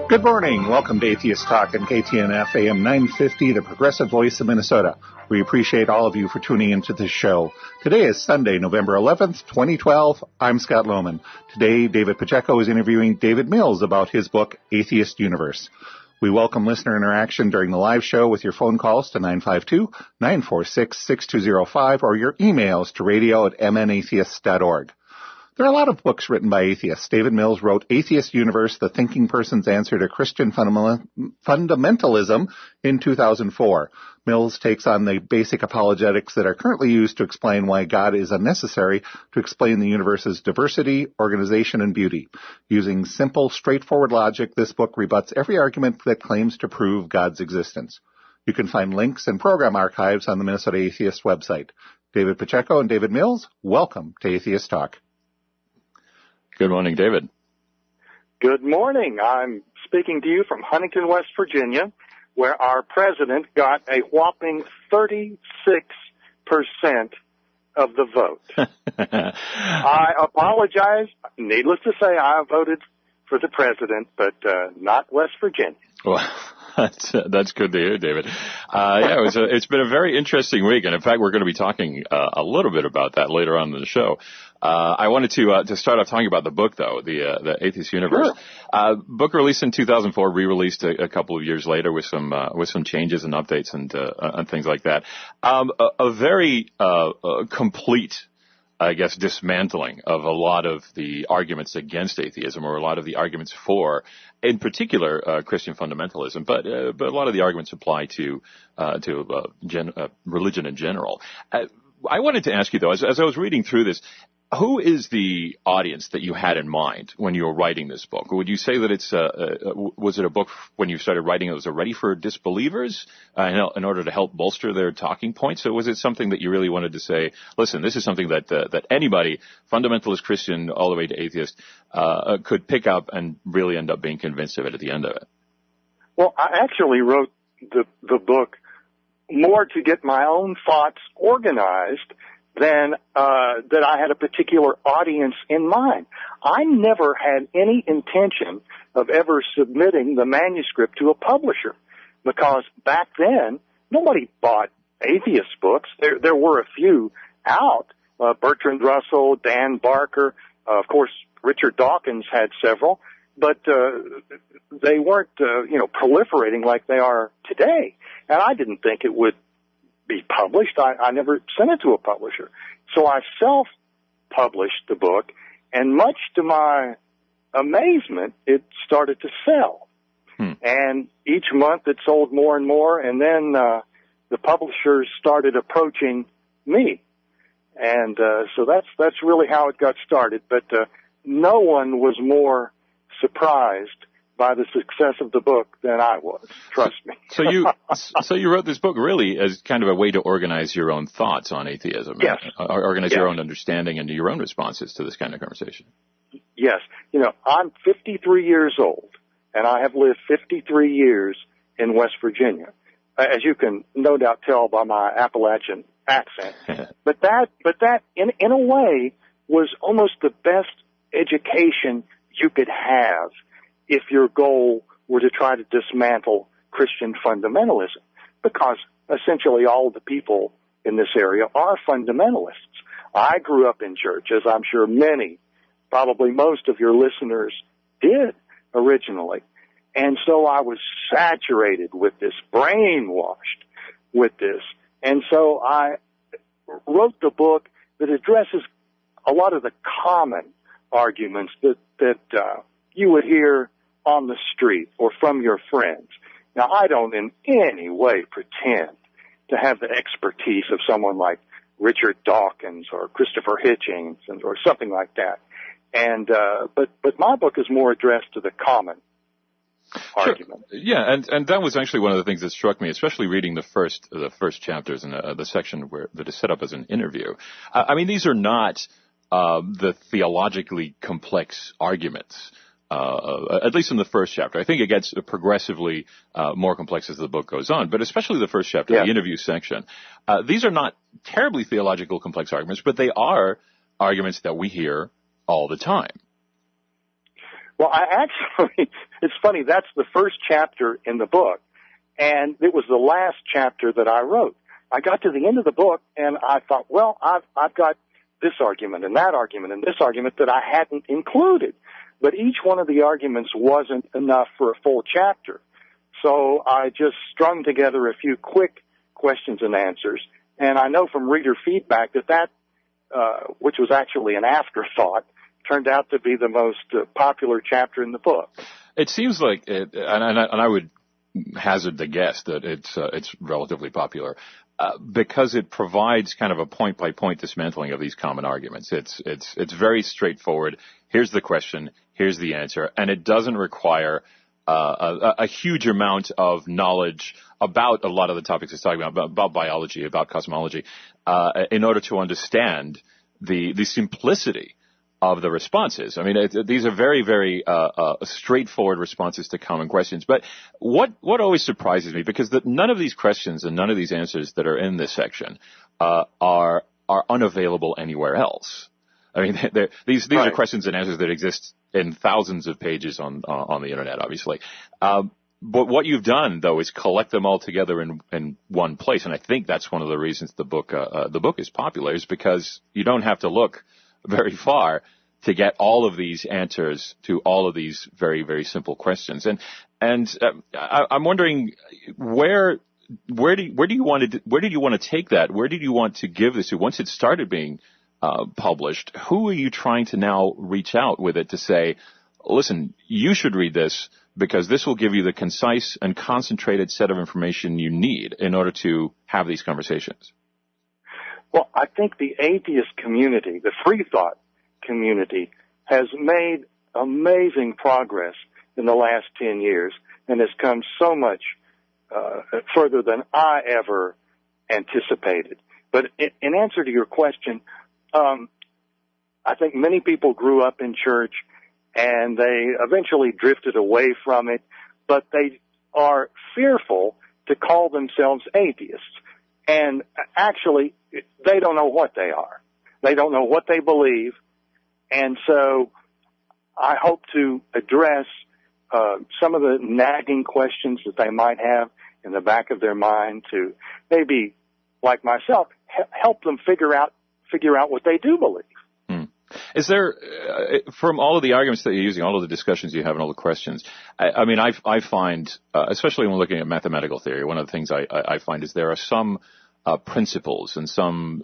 Good morning. Welcome to Atheist Talk on KTNF AM 950, the progressive voice of Minnesota. We appreciate all of you for tuning into this show. Today is Sunday, November 11th, 2012. I'm Scott Lohman. Today, David Pacheco is interviewing David Mills about his book, Atheist Universe. We welcome listener interaction during the live show with your phone calls to 952-946-6205 or your emails to radio@mnatheists.org. There are a lot of books written by atheists. David Mills wrote Atheist Universe, The Thinking Person's Answer to Christian Fundamentalism in 2004. Mills takes on the basic apologetics that are currently used to explain why God is unnecessary to explain the universe's diversity, organization, and beauty. Using simple, straightforward logic, this book rebuts every argument that claims to prove God's existence. You can find links and program archives on the Minnesota Atheists website. David Pacheco and David Mills, welcome to Atheist Talk. Good morning, David. Good morning. I'm speaking to you from Huntington, West Virginia, where our president got a whopping 36% of the vote. I apologize. Needless to say, I voted for the president, but not West Virginia. Well, that's good to hear, David. It's been a very interesting week, and in fact, we're going to be talking a little bit about that later on in the show. I wanted to start off talking about the book, though, the Atheist Universe. Sure. Book released in 2004, re-released a couple of years later with some changes and updates and things like that. A very complete, I guess, dismantling of a lot of the arguments against atheism, or a lot of the arguments for, in particular, Christian fundamentalism, but a lot of the arguments apply to religion in general. I wanted to ask you, though, as I was reading through this, who is the audience that you had in mind when you were writing this book? Would you say that was it a book when you started writing it was already for disbelievers in order to help bolster their talking points? Or was it something that you really wanted to say, listen, this is something that anybody, fundamentalist Christian all the way to atheist, could pick up and really end up being convinced of it at the end of it? Well, I actually wrote the book more to get my own thoughts organized than that I had a particular audience in mind. I never had any intention of ever submitting the manuscript to a publisher, because back then nobody bought atheist books. There were a few out. Bertrand Russell, Dan Barker, of course Richard Dawkins had several, but they weren't proliferating like they are today. And I didn't think it would be published. I never sent it to a publisher. So I self-published the book, and much to my amazement, it started to sell. And each month it sold more and more, and then the publishers started approaching me. And so that's really how it got started. But no one was more surprised by the success of the book than I was. Trust me. So you wrote this book really as kind of a way to organize your own thoughts on atheism. Yes. Organize your own understanding and your own responses to this kind of conversation. Yes. I'm 53 years old, and I have lived 53 years in West Virginia, as you can no doubt tell by my Appalachian accent. But that in a way was almost the best education you could have if your goal were to try to dismantle Christian fundamentalism, because essentially all of the people in this area are fundamentalists. I grew up in church, as I'm sure many, probably most of your listeners did originally. And so I was saturated with this, brainwashed with this. And so I wrote the book that addresses a lot of the common arguments that you would hear on the street or from your friends. Now, I don't in any way pretend to have the expertise of someone like Richard Dawkins or Christopher Hitchens or something like that. And but my book is more addressed to the common argument. Sure. Yeah, and that was actually one of the things that struck me, especially reading the first chapters in the section that is set up as an interview. I mean, these are not the theologically complex arguments. At least in the first chapter. I think it gets progressively more complex as the book goes on, but especially the first chapter, the interview section. These are not terribly theological complex arguments, but they are arguments that we hear all the time. Well, I actually It's funny, that's the first chapter in the book, and it was the last chapter that I wrote. I got to the end of the book, and I thought, well, I've got this argument and that argument and this argument that I hadn't included. But each one of the arguments wasn't enough for a full chapter. So I just strung together a few quick questions and answers. And I know from reader feedback that which was actually an afterthought, turned out to be the most popular chapter in the book. It seems like it, and I would hazard the guess that it's relatively popular because it provides kind of a point-by-point dismantling of these common arguments. It's very straightforward. Here's the question. Here's the answer, and it doesn't require a huge amount of knowledge about a lot of the topics it's talking about biology, about cosmology, in order to understand the simplicity of the responses. I mean, these are very, very straightforward responses to common questions. But what always surprises me, because none of these questions and none of these answers that are in this section are unavailable anywhere else. I mean, these right. are questions and answers that exist in thousands of pages on the internet, obviously. But what you've done, though, is collect them all together in one place, and I think that's one of the reasons the book is popular, is because you don't have to look very far to get all of these answers to all of these very, very simple questions. And I'm wondering where did you want to take that? Where did you want to give this to? Once it started being published, who are you trying to now reach out with it to say, listen, you should read this because this will give you the concise and concentrated set of information you need in order to have these conversations? Well, I think the atheist community, the free thought community, has made amazing progress in the last 10 years and has come so much further than I ever anticipated. But in answer to your question, I think many people grew up in church and they eventually drifted away from it, but they are fearful to call themselves atheists. And actually, they don't know what they are. They don't know what they believe. And so I hope to address some of the nagging questions that they might have in the back of their mind to maybe, like myself, help them figure out what they do believe. Is there, from all of the arguments that you're using, all of the discussions you have and all the questions, I find, especially when looking at mathematical theory, one of the things I find is there are some principles and some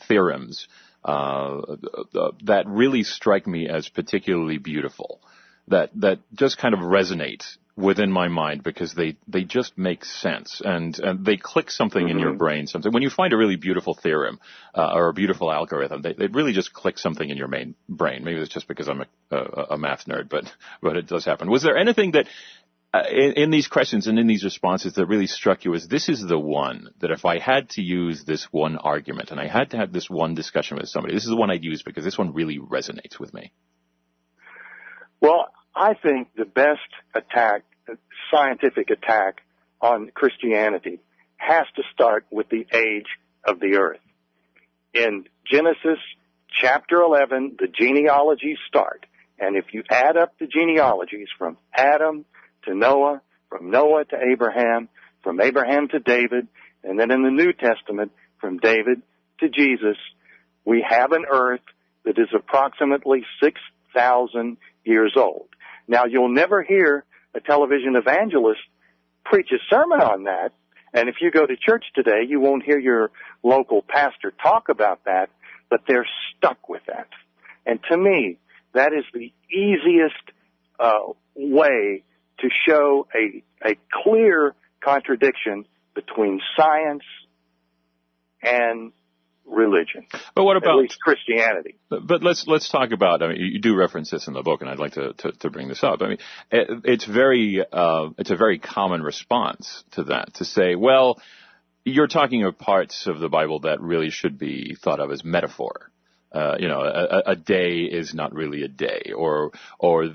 theorems that really strike me as particularly beautiful, that just kind of resonate within my mind because they just make sense and they click something in your brain. Something when you find a really beautiful theorem or a beautiful algorithm, they really just click something in your main brain. Maybe it's just because I'm a math nerd, but it does happen. Was there anything that in these questions and in these responses that really struck you as this is the one that if I had to use this one argument and I had to have this one discussion with somebody, this is the one I'd use because this one really resonates with me? Well, I think the best scientific attack on Christianity has to start with the age of the earth. In Genesis chapter 11, the genealogies start. And if you add up the genealogies from Adam to Noah, from Noah to Abraham, from Abraham to David, and then in the New Testament, from David to Jesus, we have an earth that is approximately 6,000 years old. Now, you'll never hear a television evangelist preach a sermon on that, and if you go to church today, you won't hear your local pastor talk about that, but they're stuck with that. And to me, that is the easiest way to show a clear contradiction between science and religion. But what about at least Christianity? But let's talk about. I mean, you do reference this in the book, and I'd like to bring this up. I mean, it's a very common response to that to say, well, you're talking of parts of the Bible that really should be thought of as metaphor. A day is not really a day, or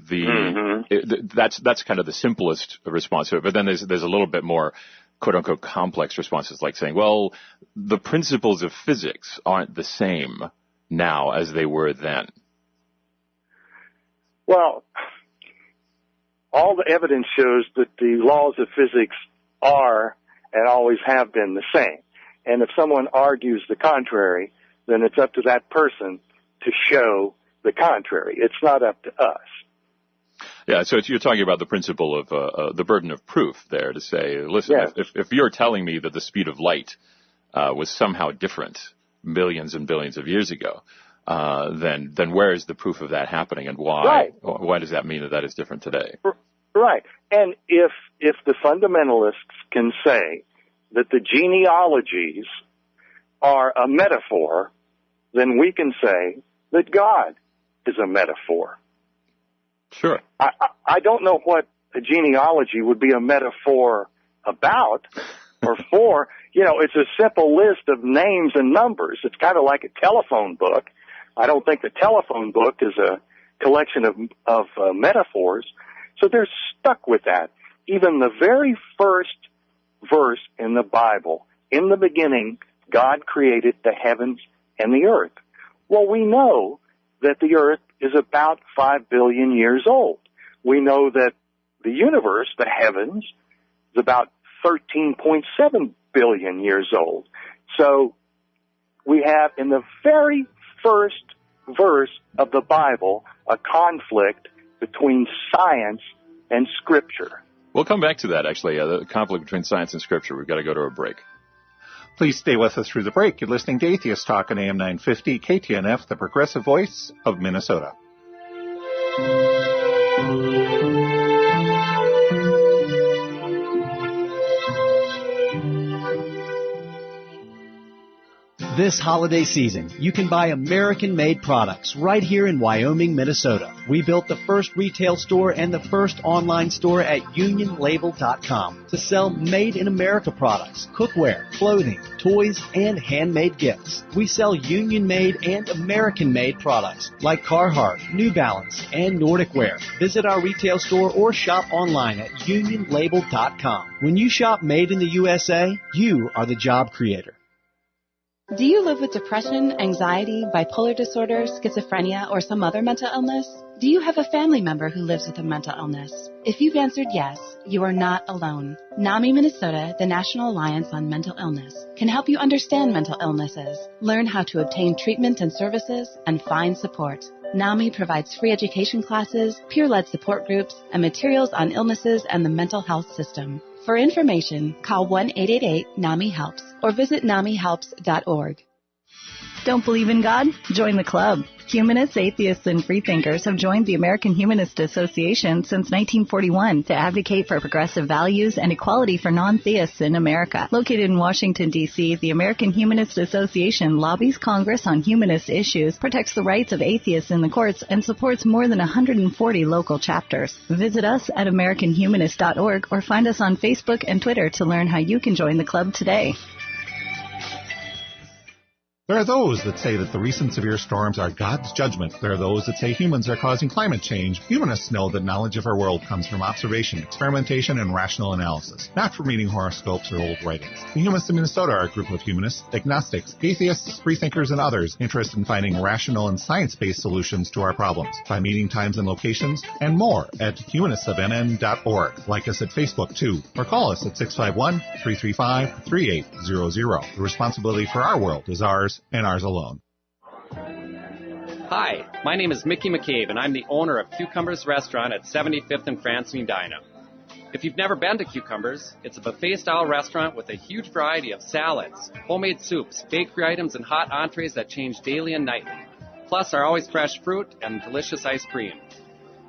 that's kind of the simplest response to it. But then there's a little bit more quote unquote complex responses, like saying, well, the principles of physics aren't the same now as they were then. Well, all the evidence shows that the laws of physics are and always have been the same. And if someone argues the contrary, then it's up to that person to show the contrary. It's not up to us. Yeah, so you're talking about the principle of the burden of proof there to say, listen, Yes. if you're telling me that the speed of light was somehow different millions and billions of years ago, then where is the proof of that happening, and why? Right. Why does that mean that is different today? Right. And if the fundamentalists can say that the genealogies are a metaphor, then we can say that God is a metaphor. Sure. I don't know what a genealogy would be a metaphor about or for. You know, it's a simple list of names and numbers. It's kind of like a telephone book. I don't think the telephone book is a collection of metaphors. So they're stuck with that. Even the very first verse in the Bible, in the beginning, God created the heavens and the earth. Well, we know that the earth is about 5 billion years old. We know that the universe, the heavens, is about 13.7 billion years old. So we have in the very first verse of the Bible a conflict between science and Scripture. We'll come back to that, actually, the conflict between science and Scripture. We've got to go to a break. Please stay with us through the break. You're listening to Atheist Talk on AM 950, KTNF, the progressive voice of Minnesota. This holiday season, you can buy American-made products right here in Wyoming, Minnesota. We built the first retail store and the first online store at UnionLabel.com to sell made-in-America products, cookware, clothing, toys, and handmade gifts. We sell union-made and American-made products like Carhartt, New Balance, and Nordic Wear. Visit our retail store or shop online at UnionLabel.com. When you shop made in the USA, you are the job creator. Do you live with depression, anxiety, bipolar disorder, schizophrenia, or some other mental illness? Do you have a family member who lives with a mental illness? If you've answered yes, you are not alone. NAMI Minnesota, the National Alliance on Mental Illness, can help you understand mental illnesses, learn how to obtain treatment and services, and find support. NAMI provides free education classes, peer-led support groups, and materials on illnesses and the mental health system. For information, call 1-888-NAMI-HELPS or visit NAMIHELPS.org. Don't believe in God? Join the club. Humanists, atheists, and freethinkers have joined the American Humanist Association since 1941 to advocate for progressive values and equality for non-theists in America. Located in Washington, D.C., the American Humanist Association lobbies Congress on humanist issues, protects the rights of atheists in the courts, and supports more than 140 local chapters. Visit us at AmericanHumanist.org or find us on Facebook and Twitter to learn how you can join the club today. There are those that say that the recent severe storms are God's judgment. There are those that say humans are causing climate change. Humanists know that knowledge of our world comes from observation, experimentation, and rational analysis, not from reading horoscopes or old writings. The Humanists of Minnesota are a group of humanists, agnostics, atheists, freethinkers, and others interested in finding rational and science-based solutions to our problems. Find meeting times and locations and more at humanistofmn.org. Like us at Facebook, too, or call us at 651-335-3800. The responsibility for our world is ours and ours alone. Hi, my name is Mickey McCabe, and I'm the owner of Cucumbers Restaurant at 75th and France and Edina. If you've never been to Cucumbers, it's a buffet-style restaurant with a huge variety of salads, homemade soups, bakery items, and hot entrees that change daily and nightly. Plus our always fresh fruit and delicious ice cream.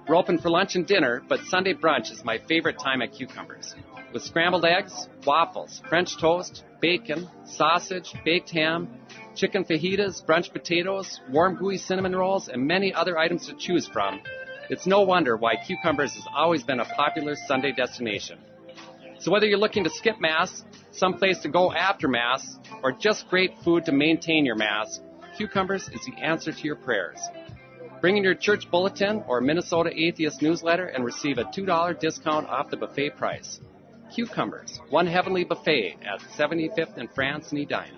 We're open for lunch and dinner, but Sunday brunch is my favorite time at Cucumbers. With scrambled eggs, waffles, French toast, bacon, sausage, baked ham, chicken fajitas, brunch potatoes, warm gooey cinnamon rolls, and many other items to choose from, it's no wonder why Cucumbers has always been a popular Sunday destination. So whether you're looking to skip Mass, someplace to go after Mass, or just great food to maintain your Mass, Cucumbers is the answer to your prayers. Bring in your church bulletin or Minnesota Atheist newsletter and receive a $2 discount off the buffet price. Cucumbers, one heavenly buffet at 75th and France and Edina.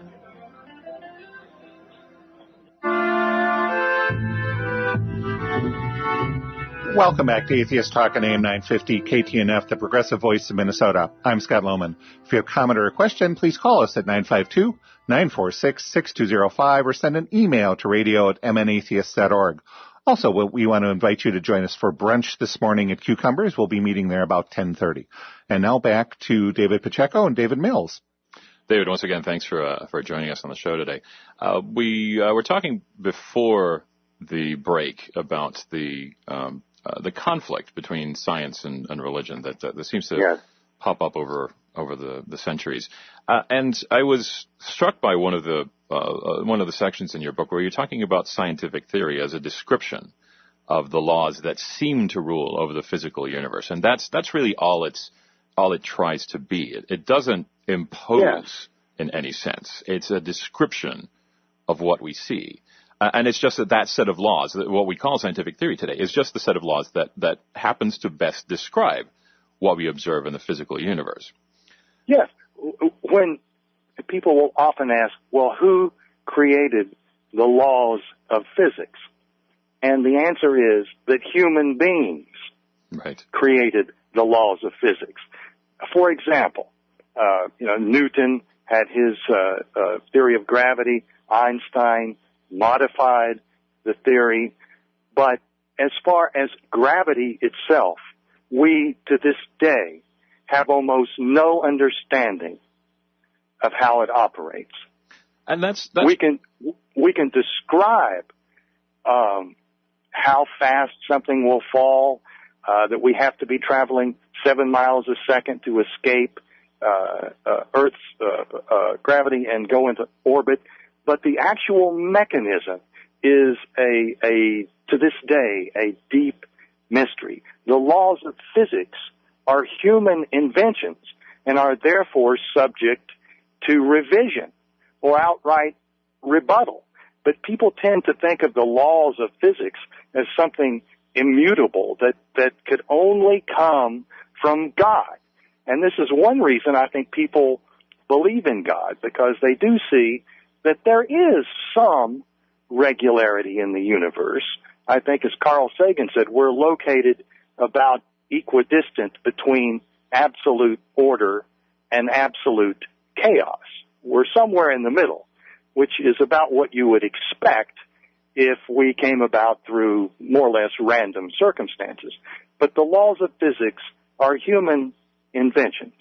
Welcome back to Atheist Talk on AM 950 KTNF, the progressive voice of Minnesota. I'm Scott Lohman. If you have a comment or a question, please call us at 952-946-6205 or send an email to radio@mnatheists.org. Also, we want to invite you to join us for brunch this morning at Cucumbers. We'll be meeting there about 10:30. And now back to David Pacheco and David Mills. David, once again, thanks for joining us on the show today. We were talking before the break about the conflict between science and religion that seems to pop up over the centuries. And I was struck by one of the sections in your book where you're talking about scientific theory as a description of the laws that seem to rule over the physical universe. And that's really all it tries to be. It doesn't impose in any sense. It's a description of what we see. And it's just that set of laws, what we call scientific theory today, is just the set of laws that happens to best describe what we observe in the physical universe. Yes. When people will often ask, well, who created the laws of physics? And the answer is that human beings created the laws of physics. For example, Newton had his theory of gravity. Einstein modified the theory. But as far as gravity itself, we, to this day, have almost no understanding of how it operates. And that's we can describe how fast something will fall, that we have to be traveling 7 miles a second to escape Earth's gravity and go into orbit. But the actual mechanism is to this day, a deep mystery. The laws of physics are human inventions and are therefore subject to revision or outright rebuttal. But people tend to think of the laws of physics as something immutable that could only come from God. And this is one reason I think people believe in God, because they do see that there is some regularity in the universe. I think, as Carl Sagan said, we're located about equidistant between absolute order and absolute chaos. We're somewhere in the middle, which is about what you would expect if we came about through more or less random circumstances. But the laws of physics are human inventions.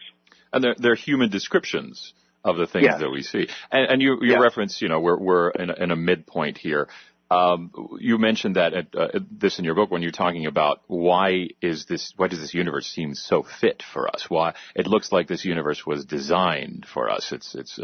And they're human descriptions of the things that we see. And you reference, we're in a midpoint here. You mentioned that this in your book when you're talking about why does this universe seem so fit for us? Why it looks like this universe was designed for us. It's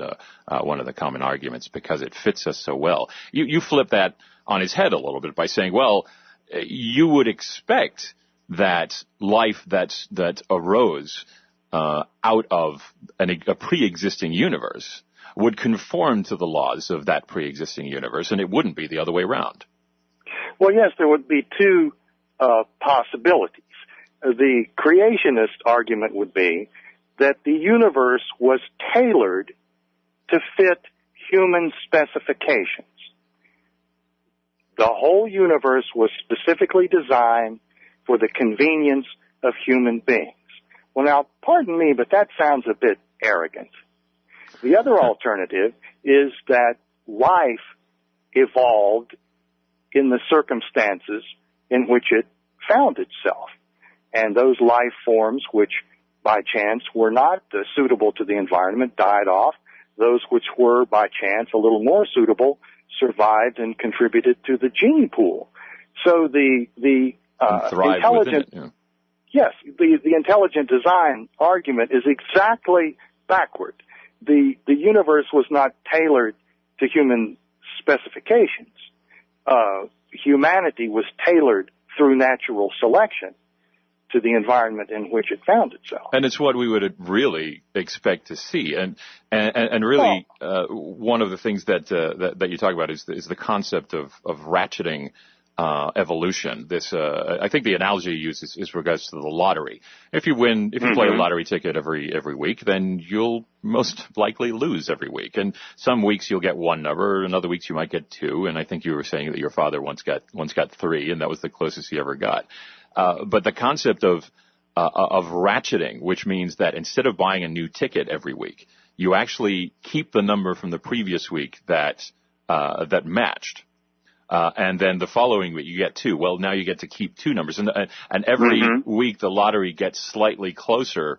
one of the common arguments, because it fits us so well. You flip that on its head a little bit by saying, well, you would expect that life that arose out of a pre-existing universe would conform to the laws of that pre-existing universe, and it wouldn't be the other way around. Well, yes, there would be two possibilities. The creationist argument would be that the universe was tailored to fit human specifications. The whole universe was specifically designed for the convenience of human beings. Well, now, pardon me, but that sounds a bit arrogant. The other alternative is that life evolved in the circumstances in which it found itself. And those life forms which, by chance, were not suitable to the environment died off. Those which were, by chance, a little more suitable survived and contributed to the gene pool. So the intelligent... Yes, the intelligent design argument is exactly backward. The universe was not tailored to human specifications. Humanity was tailored through natural selection to the environment in which it found itself. And it's what we would really expect to see. And really, one of the things that you talk about is the concept of ratcheting evolution. This, I think the analogy you use is regards to the lottery. If you play a lottery ticket every week, then you'll most likely lose every week. And some weeks you'll get one number, and other weeks you might get two. And I think you were saying that your father once got three, and that was the closest he ever got. But the concept of ratcheting, which means that instead of buying a new ticket every week, you actually keep the number from the previous week that matched. And then the following week you get two. Well, now you get to keep two numbers. And every week the lottery gets slightly closer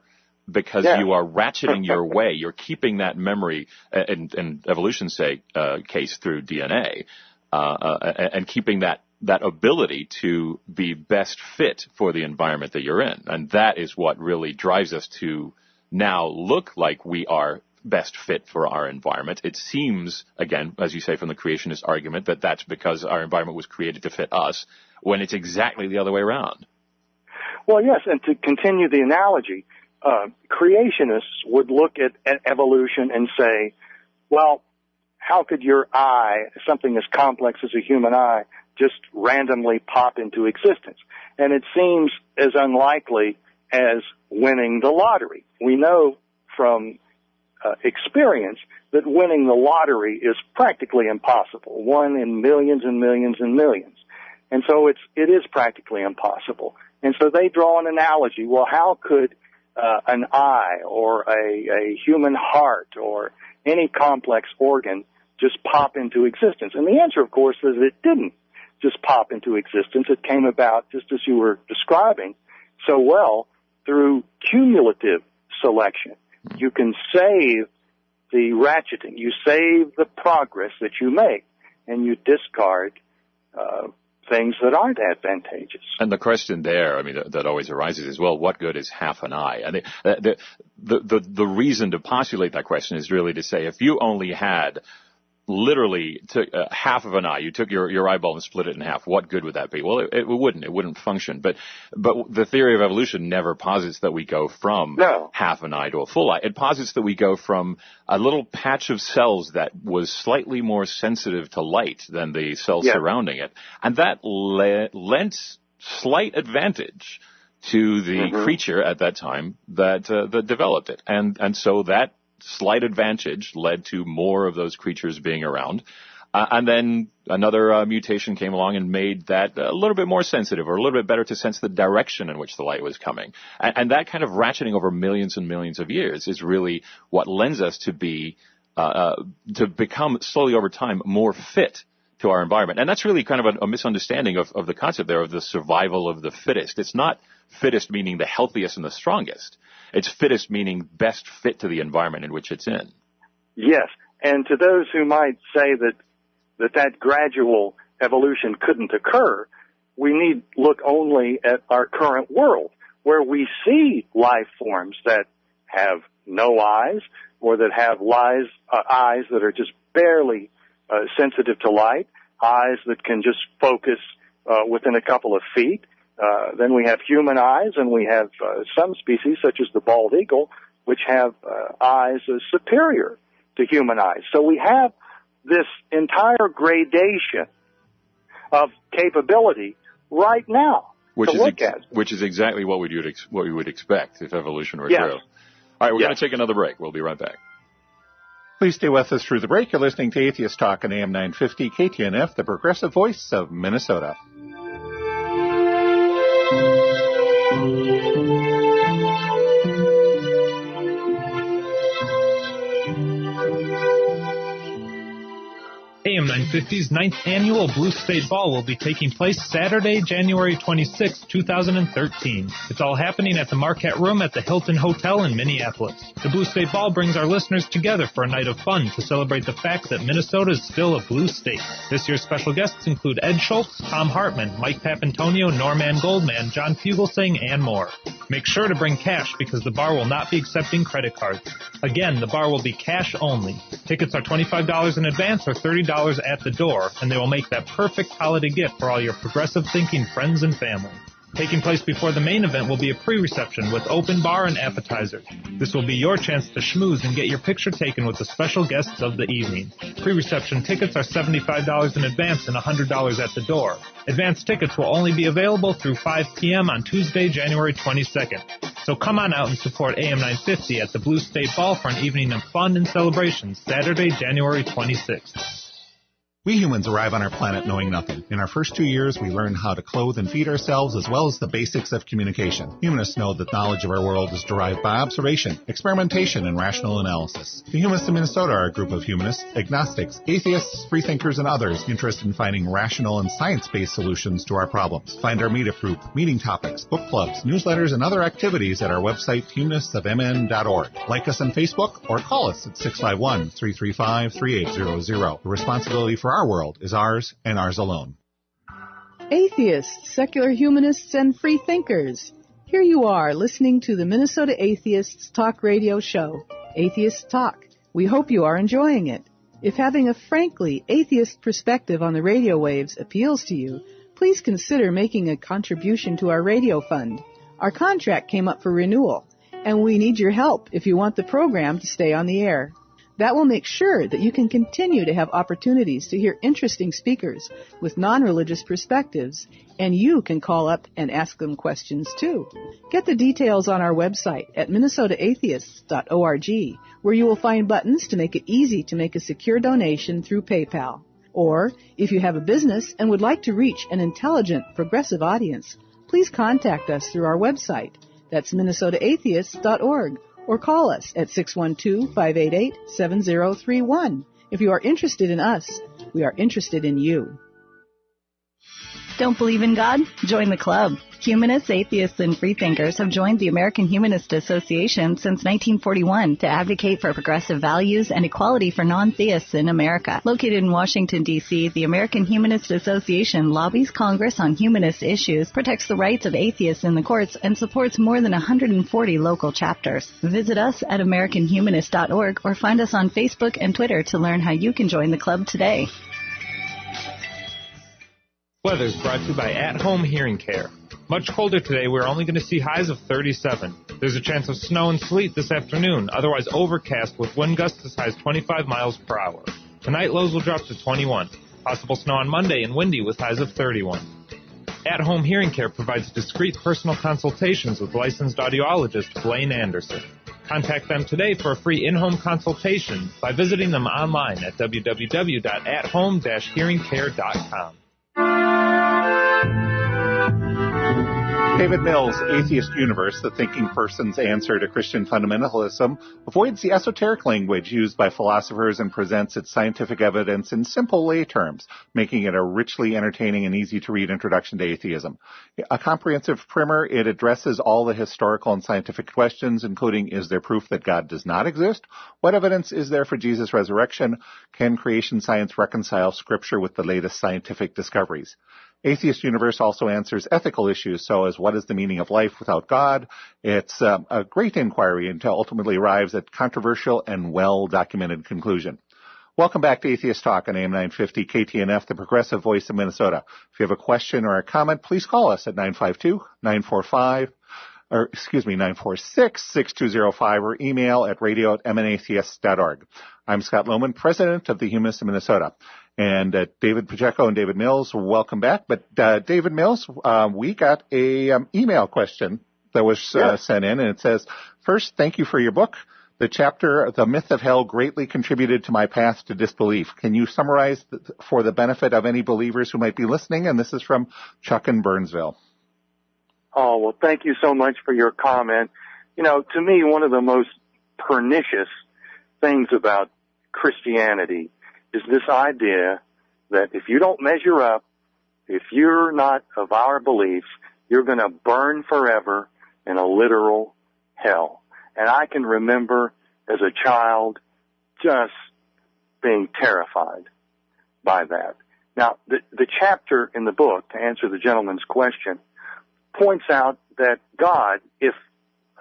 because you are ratcheting your way. You're keeping that memory, in evolution's case through DNA, and keeping that ability to be best fit for the environment that you're in. And that is what really drives us to now look like we are best fit for our environment. It seems, again, as you say from the creationist argument, that that's because our environment was created to fit us, when it's exactly the other way around. Well, yes, and to continue the analogy, creationists would look at evolution and say, well, how could your eye, something as complex as a human eye, just randomly pop into existence? And it seems as unlikely as winning the lottery. We know from experience that winning the lottery is practically impossible, one in millions and millions and millions. And so it is practically impossible. And so they draw an analogy. Well, how could an eye or a human heart or any complex organ just pop into existence? And the answer, of course, is it didn't just pop into existence. It came about, just as you were describing so well, through cumulative selection. You can save the ratcheting. You save the progress that you make, and you discard things that aren't advantageous. And the question there, I mean, that always arises is, well, what good is half an eye? And the reason to postulate that question is really to say, if you only had literally took half of an eye, you took your eyeball and split it in half, what good would that be? Well, it wouldn't function. But the theory of evolution never posits that we go from half an eye to a full eye. It posits that we go from a little patch of cells that was slightly more sensitive to light than the cells surrounding it, and that lent slight advantage to the creature at that time that developed it, and so that slight advantage led to more of those creatures being around. And then another mutation came along and made that a little bit more sensitive, or a little bit better to sense the direction in which the light was coming. And that kind of ratcheting over millions and millions of years is really what lends us to become slowly over time more fit to our environment. And that's really kind of a misunderstanding of the concept there of the survival of the fittest. It's not fittest meaning the healthiest and the strongest. It's fittest meaning best fit to the environment in which it's in. Yes, and to those who might say that gradual evolution couldn't occur, we need look only at our current world, where we see life forms that have no eyes, or that have eyes that are just barely sensitive to light, eyes that can just focus within a couple of feet. Then we have human eyes, and we have some species, such as the bald eagle, which have eyes superior to human eyes. So we have this entire gradation of capability right now to look at. Which is exactly what we would expect if evolution were true. All right, we're going to take another break. We'll be right back. Please stay with us through the break. You're listening to Atheist Talk on AM 950 KTNF, the progressive voice of Minnesota. AM 950's 9th Annual Blue State Ball will be taking place Saturday, January 26, 2013. It's all happening at the Marquette Room at the Hilton Hotel in Minneapolis. The Blue State Ball brings our listeners together for a night of fun to celebrate the fact that Minnesota is still a blue state. This year's special guests include Ed Schultz, Tom Hartman, Mike Papantonio, Norman Goldman, John Fugelsang, and more. Make sure to bring cash because the bar will not be accepting credit cards. Again, the bar will be cash only. Tickets are $25 in advance or $30 at the door, and they will make that perfect holiday gift for all your progressive thinking friends and family. Taking place before the main event will be a pre-reception with open bar and appetizers. This will be your chance to schmooze and get your picture taken with the special guests of the evening. Pre-reception tickets are $75 in advance and $100 at the door. Advance tickets will only be available through 5 p.m. on Tuesday, January 22nd. So come on out and support AM 950 at the Blue State Ball for an evening of fun and celebration Saturday, January 26th. We humans arrive on our planet knowing nothing. In our first 2 years, we learn how to clothe and feed ourselves as well as the basics of communication. Humanists know that knowledge of our world is derived by observation, experimentation, and rational analysis. The Humanists of Minnesota are a group of humanists, agnostics, atheists, freethinkers, and others interested in finding rational and science-based solutions to our problems. Find our meetup group, meeting topics, book clubs, newsletters, and other activities at our website, humanistofmn.org. Like us on Facebook or call us at 651-335-3800. The responsibility for our world is ours and ours alone. Atheists, secular humanists, and free thinkers. Here you are listening to the Minnesota Atheists Talk Radio Show, Atheist Talk. We hope you are enjoying it. If having a frankly atheist perspective on the radio waves appeals to you, please consider making a contribution to our radio fund. Our contract came up for renewal, and we need your help if you want the program to stay on the air. That will make sure that you can continue to have opportunities to hear interesting speakers with non-religious perspectives, and you can call up and ask them questions too. Get the details on our website at minnesotaatheists.org, where you will find buttons to make it easy to make a secure donation through PayPal. Or, if you have a business and would like to reach an intelligent, progressive audience, please contact us through our website. That's minnesotaatheists.org. Or call us at 612-588-7031. If you are interested in us, we are interested in you. Don't believe in God? Join the club. Humanists, atheists, and freethinkers have joined the American Humanist Association since 1941 to advocate for progressive values and equality for non-theists in America. Located in Washington, D.C., the American Humanist Association lobbies Congress on humanist issues, protects the rights of atheists in the courts, and supports more than 140 local chapters. Visit us at AmericanHumanist.org or find us on Facebook and Twitter to learn how you can join the club today. Weather is brought to you by At Home Hearing Care. Much colder today, we're only going to see highs of 37. There's a chance of snow and sleet this afternoon, otherwise overcast with wind gusts as high as 25 miles per hour. Tonight, lows will drop to 21. Possible snow on Monday and windy with highs of 31. At Home Hearing Care provides discreet personal consultations with licensed audiologist Blaine Anderson. Contact them today for a free in-home consultation by visiting them online at www.athome-hearingcare.com. David Mills' Atheist Universe, the thinking person's answer to Christian fundamentalism, avoids the esoteric language used by philosophers and presents its scientific evidence in simple lay terms, making it a richly entertaining and easy-to-read introduction to atheism. A comprehensive primer, it addresses all the historical and scientific questions, including, is there proof that God does not exist? What evidence is there for Jesus' resurrection? Can creation science reconcile Scripture with the latest scientific discoveries? Atheist Universe also answers ethical issues, so as what is the meaning of life without God? It's a great inquiry until ultimately arrives at controversial and well-documented conclusion. Welcome back to Atheist Talk on AM 950 KTNF, the progressive voice of Minnesota. If you have a question or a comment, please call us at 946-6205 or email at radio@mnatheist.org. I'm Scott Lohman, president of the Humanists of Minnesota. And David Pacheco and David Mills, welcome back. But David Mills, we got a email question that was sent in, and it says, first, thank you for your book. The chapter, The Myth of Hell, greatly contributed to my path to disbelief. Can you summarize for the benefit of any believers who might be listening? And this is from Chuck in Burnsville. Oh, well, thank you so much for your comment. You know, to me, one of the most pernicious things about Christianity is this idea that if you don't measure up, if you're not of our beliefs, you're going to burn forever in a literal hell. And I can remember as a child just being terrified by that. Now, the chapter in the book, to answer the gentleman's question, points out that God, if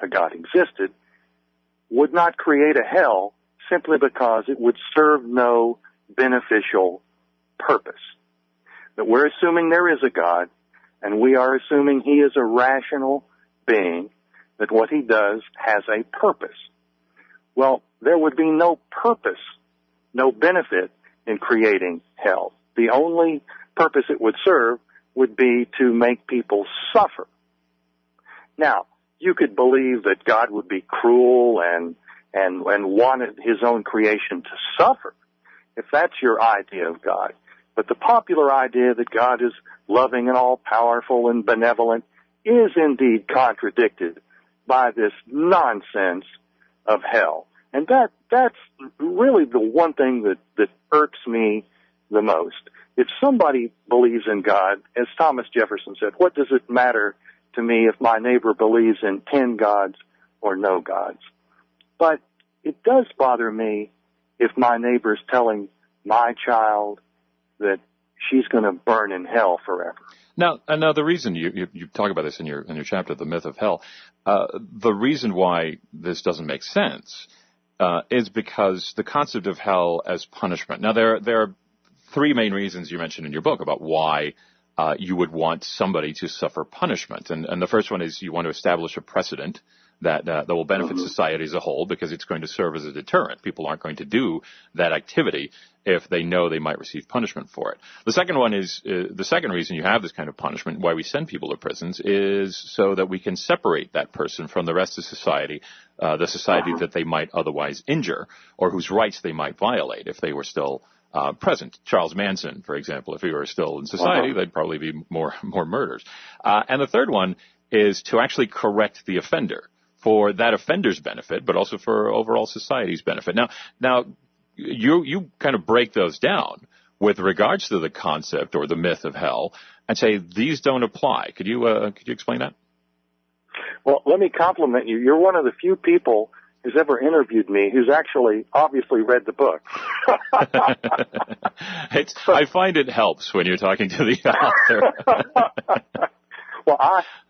a God existed, would not create a hell simply because it would serve no beneficial purpose. That we're assuming there is a God, and we are assuming he is a rational being, that what he does has a purpose. Well, there would be no purpose, no benefit in creating hell. The only purpose it would serve would be to make people suffer. Now, you could believe that God would be cruel and wanted his own creation to suffer. If that's your idea of God, But the popular idea that God is loving and all-powerful and benevolent is indeed contradicted by this nonsense of hell. And that's really the one thing that irks me the most. If somebody believes in God, as Thomas Jefferson said, what does it matter to me if my neighbor believes in 10 gods or no gods? But it does bother me if my neighbor's telling my child that she's going to burn in hell forever. Now, the reason you talk about this in your chapter, The Myth of Hell, the reason why this doesn't make sense is because the concept of hell as punishment. Now, there are three main reasons you mentioned in your book about why you would want somebody to suffer punishment. And the first one is you want to establish a precedent that will benefit society as a whole because it's going to serve as a deterrent. People aren't going to do that activity if they know they might receive punishment for it. The second one is the second reason you have this kind of punishment, why we send people to prisons, is so that we can separate that person from the rest of society, the society that they might otherwise injure or whose rights they might violate if they were still present. Charles Manson, for example, if he were still in society, there'd probably be more murders. And the third one is to actually correct the offender for that offender's benefit, but also for overall society's benefit. Now, you kind of break those down with regards to the concept or the myth of hell and say these don't apply. Could you explain that? Well, let me compliment you. You're one of the few people who's ever interviewed me who's actually obviously read the book. I find it helps when you're talking to the author. Well,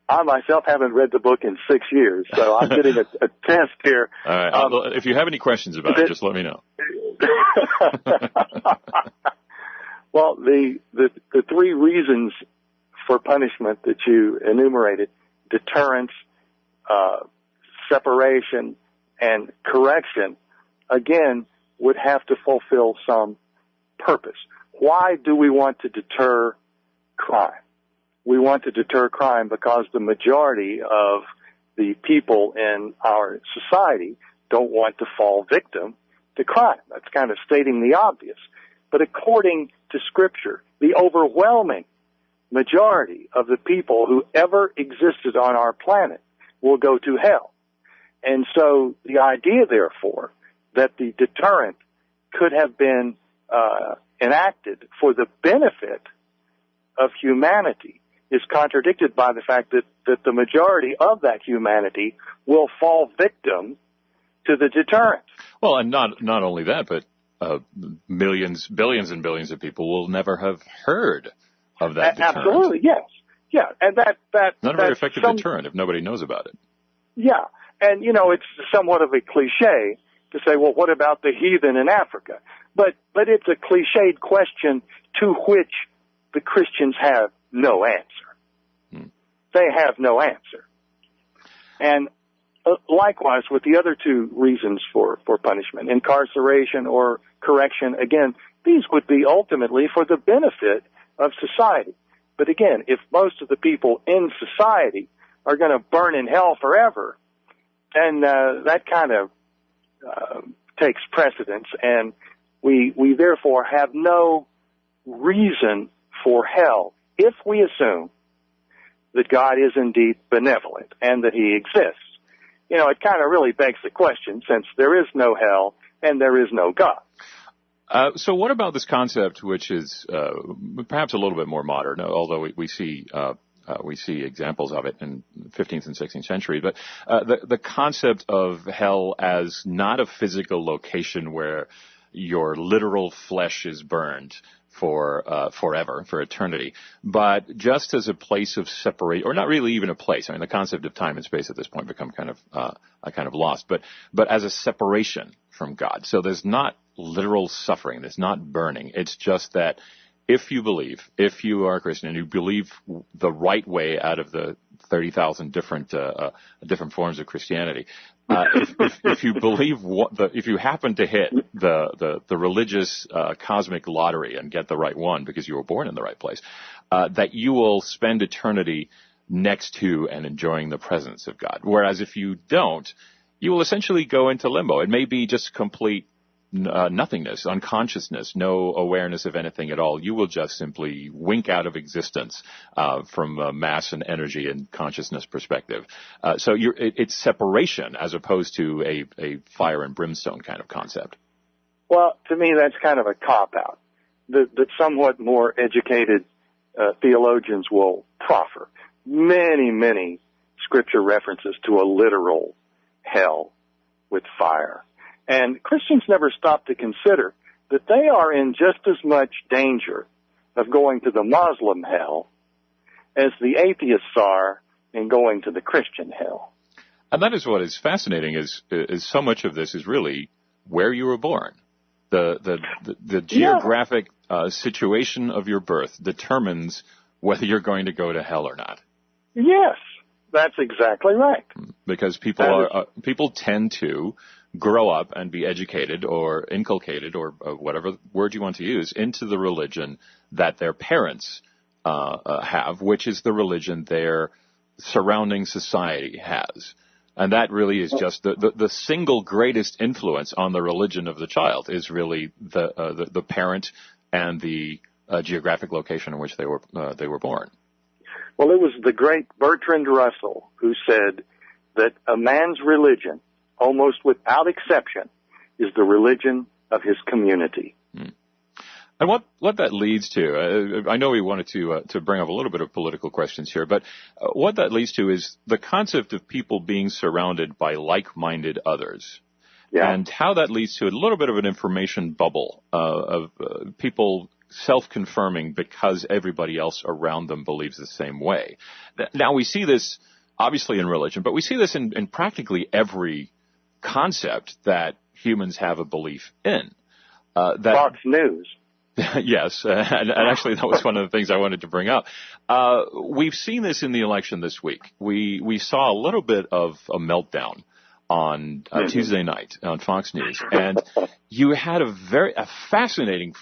I myself haven't read the book in 6 years, so I'm getting a test here. All right. If you have any questions about it, just let me know. Well, the three reasons for punishment that you enumerated, deterrence, separation, and correction, again, would have to fulfill some purpose. Why do we want to deter crime? We want to deter crime because the majority of the people in our society don't want to fall victim to crime. That's kind of stating the obvious. But according to Scripture, the overwhelming majority of the people who ever existed on our planet will go to hell. And so the idea, therefore, that the deterrent could have been enacted for the benefit of humanity is contradicted by the fact that the majority of that humanity will fall victim to the deterrent. Well, and not only that, but millions, billions and billions of people will never have heard of that deterrent. Absolutely, yes. Yeah, and that not a very effective deterrent if nobody knows about it. Yeah, and it's somewhat of a cliche to say, well, what about the heathen in Africa? But it's a cliched question to which the Christians have no answer. They have no answer. And likewise with the other two reasons for punishment, incarceration or correction, again, these would be ultimately for the benefit of society. But again, if most of the people in society are going to burn in hell forever, then that kind of takes precedence, and we therefore have no reason for hell if we assume that God is indeed benevolent and that he exists. It kind of really begs the question, since there is no hell and there is no God. So what about this concept, which is perhaps a little bit more modern, although we see examples of it in the 15th and 16th century, but the concept of hell as not a physical location where your literal flesh is burned for forever, for eternity, but just as a place of separation, or not really even a place. I mean, the concept of time and space at this point become kind of lost, but as a separation from God. So there's not literal suffering, there's not burning. It's just that if you are a Christian and you believe the right way out of the 30,000 different forms of Christianity, if you believe if you happen to hit the religious cosmic lottery and get the right one because you were born in the right place, that you will spend eternity next to and enjoying the presence of God. Whereas if you don't, you will essentially go into limbo. It may be just complete nothingness, unconsciousness, no awareness of anything at all. You will just simply wink out of existence from a mass and energy and consciousness perspective. So it's separation as opposed to a fire and brimstone kind of concept. Well, to me, that's kind of a cop-out that somewhat more educated theologians will proffer. Many, many scripture references to a literal hell with fire. And Christians never stop to consider that they are in just as much danger of going to the Muslim hell as the atheists are in going to the Christian hell. And that is what is fascinating is so much of this is really where you were born. The geographic situation of your birth determines whether you're going to go to hell or not. Yes, that's exactly right. Because people tend to grow up and be educated or inculcated or whatever word you want to use into the religion that their parents have, which is the religion their surrounding society has. And that really is just the single greatest influence on the religion of the child is really the parent and the geographic location in which they were born. Well, it was the great Bertrand Russell who said that a man's religion, almost without exception, is the religion of his community. And what that leads to, I know we wanted to bring up a little bit of political questions here, but what that leads to is the concept of people being surrounded by like-minded others. Yeah. And how that leads to a little bit of an information bubble of people self-confirming because everybody else around them believes the same way. Now, we see this obviously in religion, but we see this in practically every concept that humans have a belief in. Fox News. Yes, and actually that was one of the things I wanted to bring up. We've seen this in the election this week. We saw a little bit of a meltdown on Tuesday night on Fox News, and you had a fascinating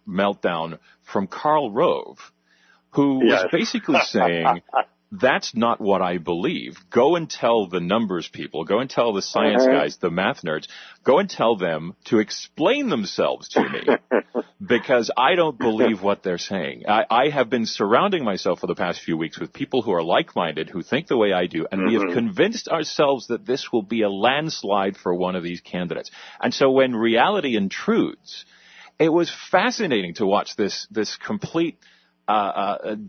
meltdown from Karl Rove, who was basically saying, that's not what I believe. Go and tell the numbers people, go and tell the science guys, the math nerds, go and tell them to explain themselves to me because I don't believe what they're saying. I have been surrounding myself for the past few weeks with people who are like-minded, who think the way I do, and we have convinced ourselves that this will be a landslide for one of these candidates. And so when reality intrudes, it was fascinating to watch this complete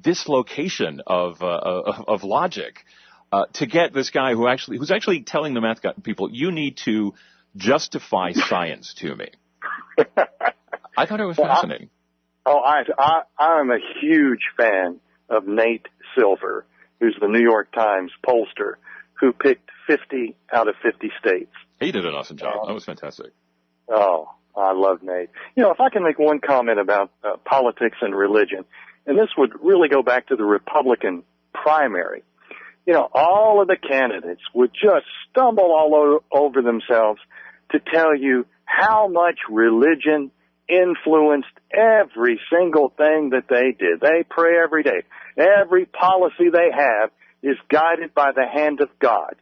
dislocation of logic to get this guy who's actually telling the math people, you need to justify science to me. I thought it was fascinating. I'm a huge fan of Nate Silver, who's the New York Times pollster, who picked 50 out of 50 states. He did an awesome job. That was fantastic. Oh, I love Nate. If I can make one comment about politics and religion, and this would really go back to the Republican primary. All of the candidates would just stumble all over themselves to tell you how much religion influenced every single thing that they did. They pray every day. Every policy they have is guided by the hand of God.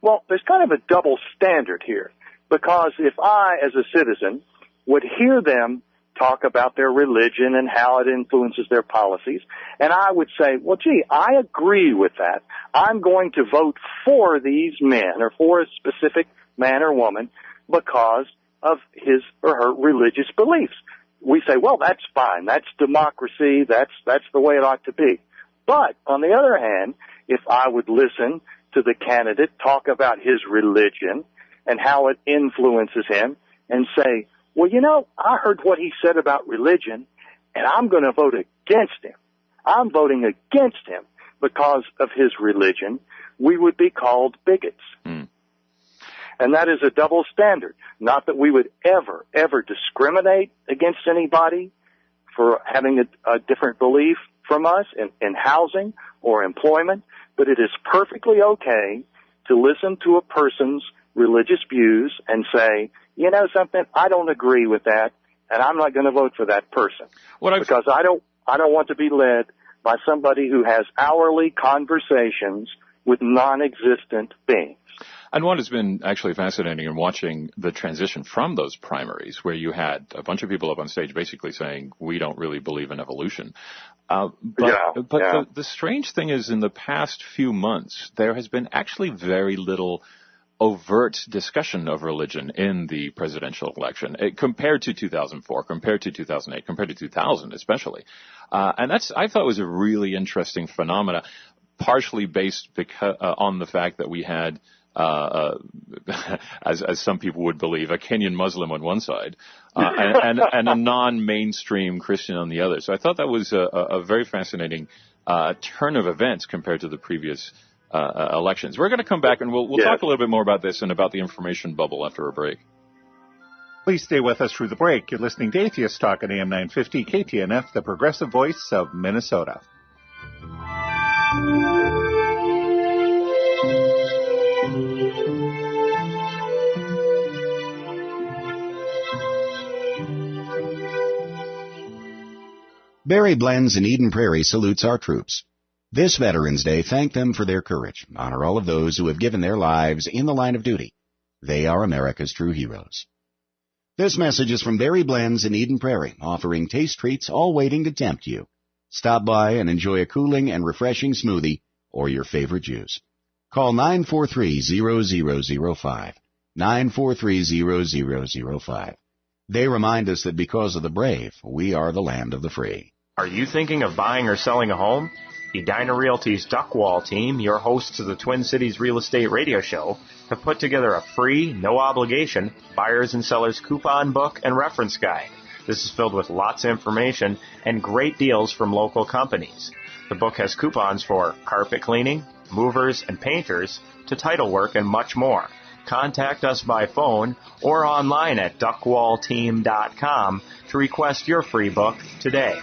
Well, there's kind of a double standard here, because if I, as a citizen, would hear them talk about their religion and how it influences their policies, and I would say, well, gee, I agree with that. I'm going to vote for these men or for a specific man or woman because of his or her religious beliefs. We say, well, that's fine. That's democracy. That's the way it ought to be. But on the other hand, if I would listen to the candidate talk about his religion and how it influences him and say, well, I heard what he said about religion, and I'm going to vote against him. I'm voting against him because of his religion. We would be called bigots. And that is a double standard. Not that we would ever discriminate against anybody for having a different belief from us in housing or employment, but it is perfectly okay to listen to a person's religious views and say, something, I don't agree with that, and I'm not going to vote for that person. Because I don't want to be led by somebody who has hourly conversations with non-existent beings. And what has been actually fascinating in watching the transition from those primaries, where you had a bunch of people up on stage basically saying, we don't really believe in evolution. But the strange thing is, in the past few months, there has been actually very little overt discussion of religion in the presidential election, compared to 2004, compared to 2008, compared to 2000 especially. And I thought was a really interesting phenomena, partially based on the fact that we had as some people would believe, a Kenyan Muslim on one side, and a non-mainstream Christian on the other. So I thought that was a very fascinating turn of events compared to the previous elections. We're going to come back and we'll talk a little bit more about this and about the information bubble after a break. Please stay with us through the break. You're listening to Atheist Talk on AM 950 KTNF, the progressive voice of Minnesota. Berry Blends in Eden Prairie salutes our troops. This Veterans Day, thank them for their courage. Honor all of those who have given their lives in the line of duty. They are America's true heroes. This message is from Berry Blends in Eden Prairie, offering taste treats all waiting to tempt you. Stop by and enjoy a cooling and refreshing smoothie or your favorite juice. Call 943-0005. 943-0005. They remind us that because of the brave, we are the land of the free. Are you thinking of buying or selling a home? Edina Realty's Duck Wall team, your hosts of the Twin Cities Real Estate Radio Show, have put together a free, no-obligation buyers and sellers coupon book and reference guide. This is filled with lots of information and great deals from local companies. The book has coupons for carpet cleaning, movers and painters, to title work and much more. Contact us by phone or online at duckwallteam.com to request your free book today.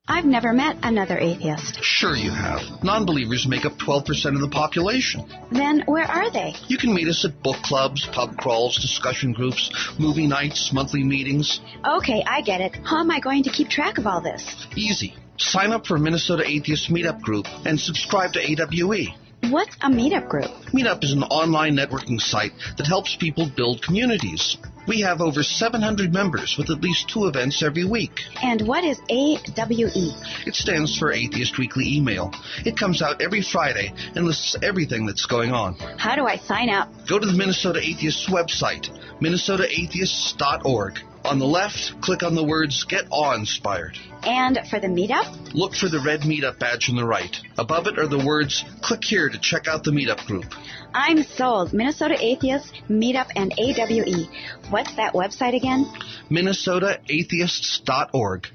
I've never met another atheist. Sure you have. Non-believers make up 12% of the population. Then where are they? You can meet us at book clubs, pub crawls, discussion groups, movie nights, monthly meetings. Okay, I get it. How am I going to keep track of all this? Easy. Sign up for Minnesota Atheists Meetup Group and subscribe to AWE. What's a meetup group? Meetup is an online networking site that helps people build communities. We have over 700 members with at least 2 events every week. And what is AWE? It stands for Atheist Weekly Email. It comes out every Friday and lists everything that's going on. How do I sign up? Go to the Minnesota Atheists website, minnesotaatheists.org. On the left, click on the words Get Awe-Inspired. And for the meetup? Look for the red meetup badge on the right. Above it are the words, click here to check out the meetup group. I'm sold. Minnesota Atheists, Meetup, and AWE. What's that website again? minnesotaatheists.org.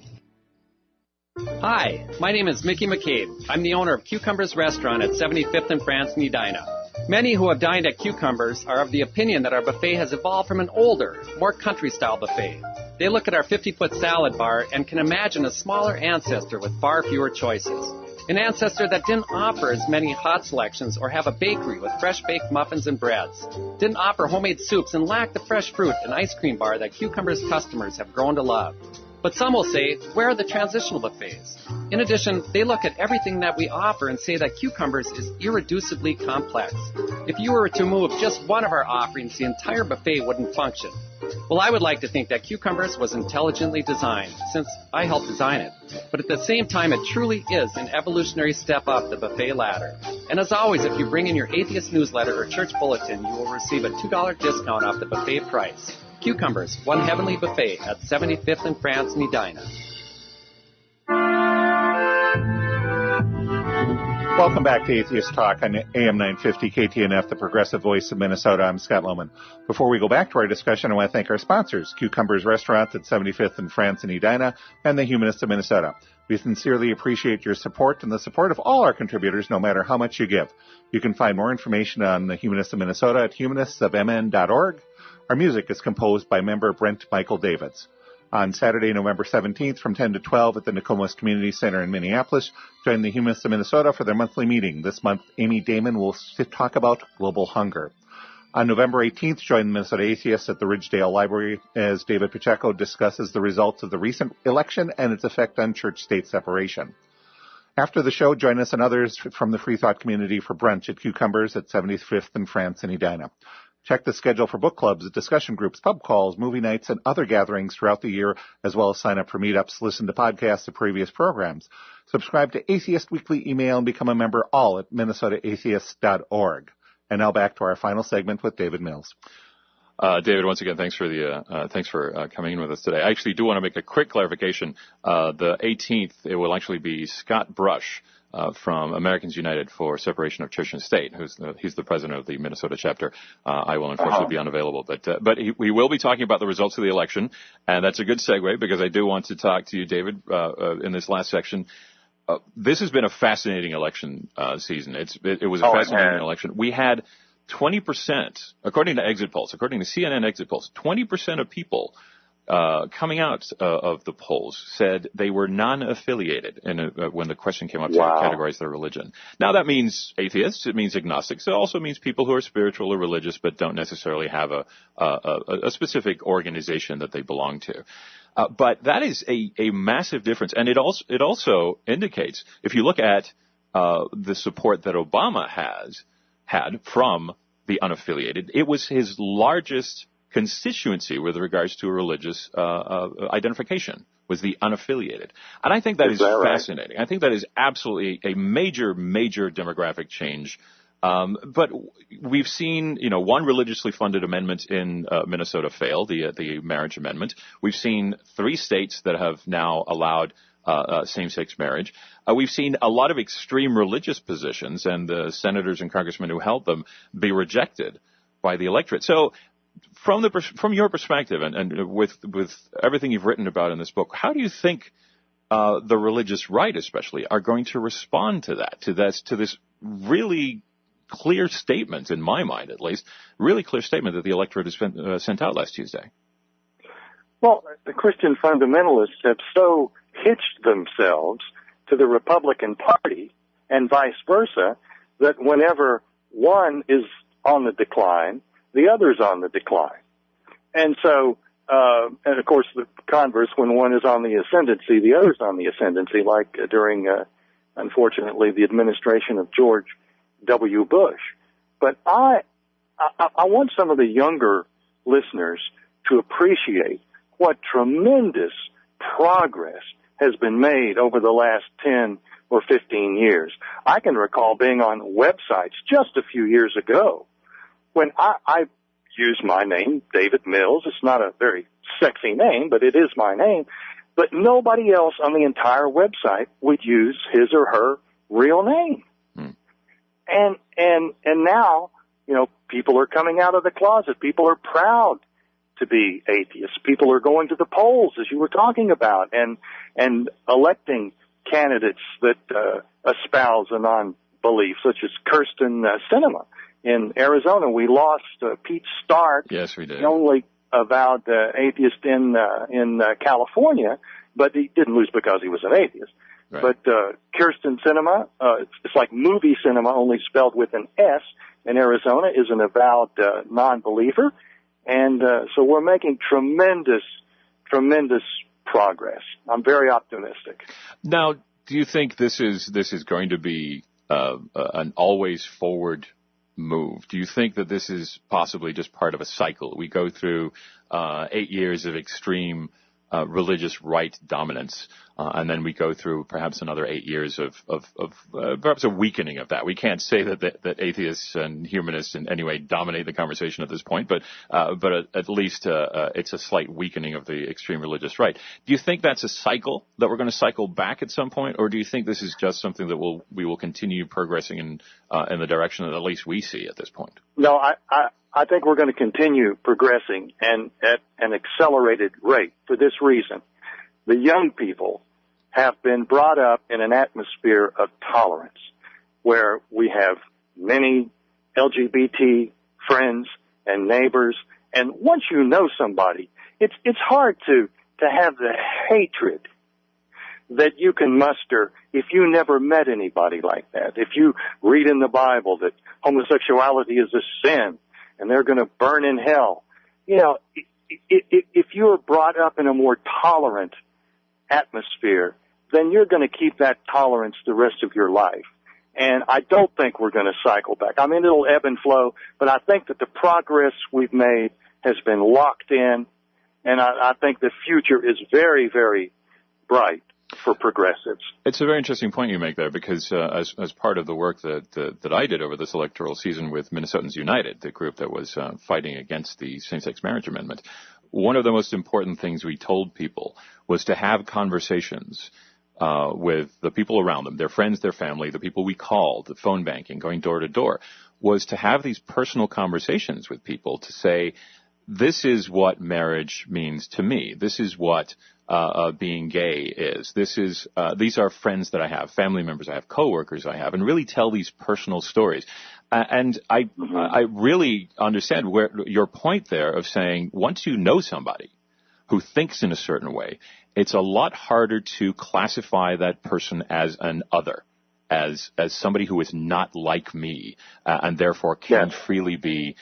Hi, my name is Mickey McCabe. I'm the owner of Cucumbers Restaurant at 75th and France in Edina. Many who have dined at Cucumbers are of the opinion that our buffet has evolved from an older, more country-style buffet. They look at our 50-foot salad bar and can imagine a smaller ancestor with far fewer choices. An ancestor that didn't offer as many hot selections or have a bakery with fresh-baked muffins and breads. Didn't offer homemade soups and lacked the fresh fruit and ice cream bar that Cucumbers customers have grown to love. But some will say, where are the transitional buffets? In addition, they look at everything that we offer and say that Cucumbers is irreducibly complex. If you were to move just one of our offerings, the entire buffet wouldn't function. Well, I would like to think that Cucumbers was intelligently designed, since I helped design it. But at the same time, it truly is an evolutionary step up the buffet ladder. And as always, if you bring in your atheist newsletter or church bulletin, you will receive a $2 discount off the buffet price. Cucumbers, one heavenly buffet at 75th and France in Edina. Welcome back to Atheist Talk on AM 950 KTNF, the progressive voice of Minnesota. I'm Scott Lohman. Before we go back to our discussion, I want to thank our sponsors, Cucumbers Restaurant at 75th and France in Edina, and the Humanists of Minnesota. We sincerely appreciate your support and the support of all our contributors, no matter how much you give. You can find more information on the Humanists of Minnesota at humanistsofmn.org. Our music is composed by member Brent Michael Davids. On Saturday, November 17th from 10 to 12 at the Nokomis Community Center in Minneapolis, join the Humanists of Minnesota for their monthly meeting. This month, Amy Damon will talk about global hunger. On November 18th, join the Minnesota Atheists at the Ridgedale Library as David Pacheco discusses the results of the recent election and its effect on church-state separation. After the show, join us and others from the Free Thought community for brunch at Cucumbers at 75th and France in Edina. Check the schedule for book clubs, discussion groups, pub calls, movie nights, and other gatherings throughout the year, as well as sign up for meetups, listen to podcasts of previous programs. Subscribe to Atheist Weekly Email and become a member all at MinnesotaAtheists.org. And now back to our final segment with David Mills. David, once again, thanks for coming in with us today. I actually do want to make a quick clarification. The 18th, it will actually be Scott Brush from Americans United for Separation of Church and State, he's the president of the Minnesota chapter. I will unfortunately be unavailable, but we will be talking about the results of the election, and that's a good segue because I do want to talk to you, David, in this last section. This has been a fascinating election season. It was a fascinating election. We had 20%, according to exit polls, according to CNN exit polls, 20% of people coming out of the polls said they were non-affiliated when the question came up to categorize their religion. Now, that means atheists. It means agnostics. It also means people who are spiritual or religious but don't necessarily have a specific organization that they belong to. But that is a massive difference. And it also indicates, if you look at the support that Obama had from the unaffiliated, it was his largest constituency with regards to a religious identification, was the unaffiliated. And I think that is fascinating. I think that is absolutely a major, major demographic change. But we've seen, one religiously funded amendment in Minnesota fail, the marriage amendment. We've seen 3 states that have now allowed same-sex marriage. We've seen a lot of extreme religious positions, and the senators and congressmen who held them be rejected by the electorate. So from your perspective, and with everything you've written about in this book, how do you think the religious right, especially, are going to respond to that, to this really clear statement, in my mind at least, really clear statement that the electorate has sent out last Tuesday? Well, the Christian fundamentalists have so hitched themselves to the Republican Party and vice versa that whenever one is on the decline, the other's on the decline. And so, and of course the converse, when one is on the ascendancy, the other's on the ascendancy, like during, unfortunately, the administration of George W. Bush. But I want some of the younger listeners to appreciate what tremendous progress has been made over the last 10 or 15 years. I can recall being on websites just a few years ago when I use my name, David Mills. It's not a very sexy name, but it is my name. But nobody else on the entire website would use his or her real name. And now, people are coming out of the closet. People are proud to be atheists. People are going to the polls, as you were talking about, and electing candidates that espouse a non-belief, such as Kirsten Sinema. In Arizona, we lost Pete Stark. Yes, we did. The only avowed atheist in California, but he didn't lose because he was an atheist. Right. But Kirsten Sinema, it's like movie cinema, only spelled with an S, in Arizona, is an avowed non-believer. And so we're making tremendous progress. I'm very optimistic. Now, do you think this is going to be an always forward move? Do you think that this is possibly just part of a cycle? We go through 8 years of extreme religious right dominance, and then we go through perhaps another 8 years of perhaps a weakening of that. We can't say that atheists and humanists in any way dominate the conversation at this point, but at least it's a slight weakening of the extreme religious right. Do you think that's a cycle, that we're going to cycle back at some point, or do you think this is just something that we will continue progressing in the direction that at least we see at this point? No, I think we're going to continue progressing and at an accelerated rate for this reason. The young people have been brought up in an atmosphere of tolerance where we have many LGBT friends and neighbors. And once you know somebody, it's hard to have the hatred that you can muster if you never met anybody like that. If you read in the Bible that homosexuality is a sin and they're going to burn in hell. If you are brought up in a more tolerant atmosphere, then you're going to keep that tolerance the rest of your life. And I don't think we're going to cycle back. I mean, it'll ebb and flow, but I think that the progress we've made has been locked in, and I think the future is very, very bright for progressives. It's a very interesting point you make there, because as part of the work that I did over this electoral season with Minnesotans United, the group that was fighting against the same-sex marriage amendment, one of the most important things we told people was to have conversations with the people around them, their friends, their family, the people we called, the phone banking, going door to door, was to have these personal conversations with people to say, this is what marriage means to me. This is what being gay is. These are friends that I have, family members I have, coworkers I have, and really tell these personal stories. And I really understand where your point there of saying, once you know somebody who thinks in a certain way, it's a lot harder to classify that person as an other, as somebody who is not like me, and therefore can freely be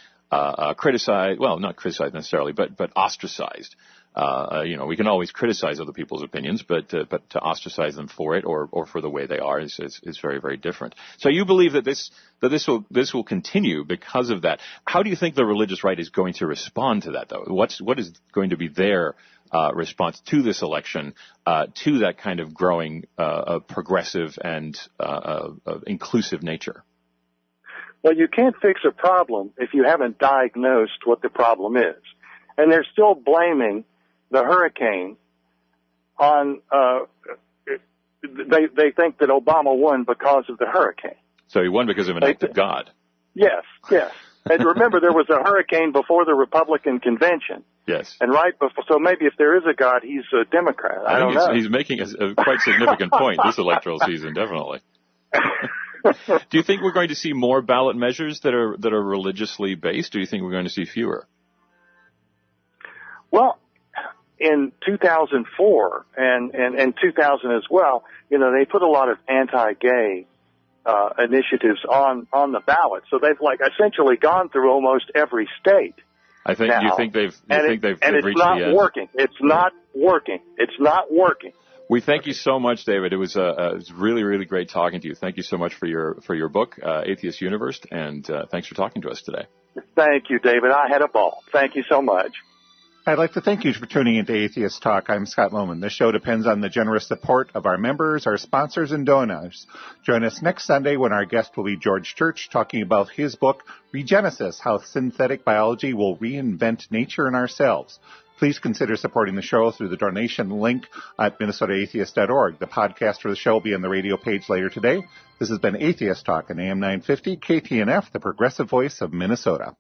criticized. Well, not criticized necessarily, but ostracized. We can always criticize other people's opinions, but to ostracize them for it or for the way they are is very, very different. So you believe that this will continue because of that. How do you think the religious right is going to respond to that, though? What is going to be their response to this election, to that kind of growing progressive and inclusive nature? Well, you can't fix a problem if you haven't diagnosed what the problem is. And they're still blaming the hurricane on, they think that Obama won because of the hurricane. So he won because of an act of God. Yes. And remember, there was a hurricane before the Republican convention. Yes. And right before, so maybe if there is a God, he's a Democrat. I don't know. He's making a quite significant point this electoral season, definitely. Do you think we're going to see more ballot measures that are religiously based? Or do you think we're going to see fewer? Well, in 2004 and 2000 as well, they put a lot of anti-gay initiatives on the ballot. So they've essentially gone through almost every state. I think now. You think they've reached the end. It's not working. We thank you so much, David. It was really, really great talking to you. Thank you so much for your book, Atheist Universe, and thanks for talking to us today. Thank you, David. I had a ball. Thank you so much. I'd like to thank you for tuning into Atheist Talk. I'm Scott Lohman. This show depends on the generous support of our members, our sponsors, and donors. Join us next Sunday when our guest will be George Church talking about his book, Regenesis, How Synthetic Biology Will Reinvent Nature and Ourselves. Please consider supporting the show through the donation link at MinnesotaAtheist.org. The podcast for the show will be on the radio page later today. This has been Atheist Talk on AM 950 KTNF, the progressive voice of Minnesota.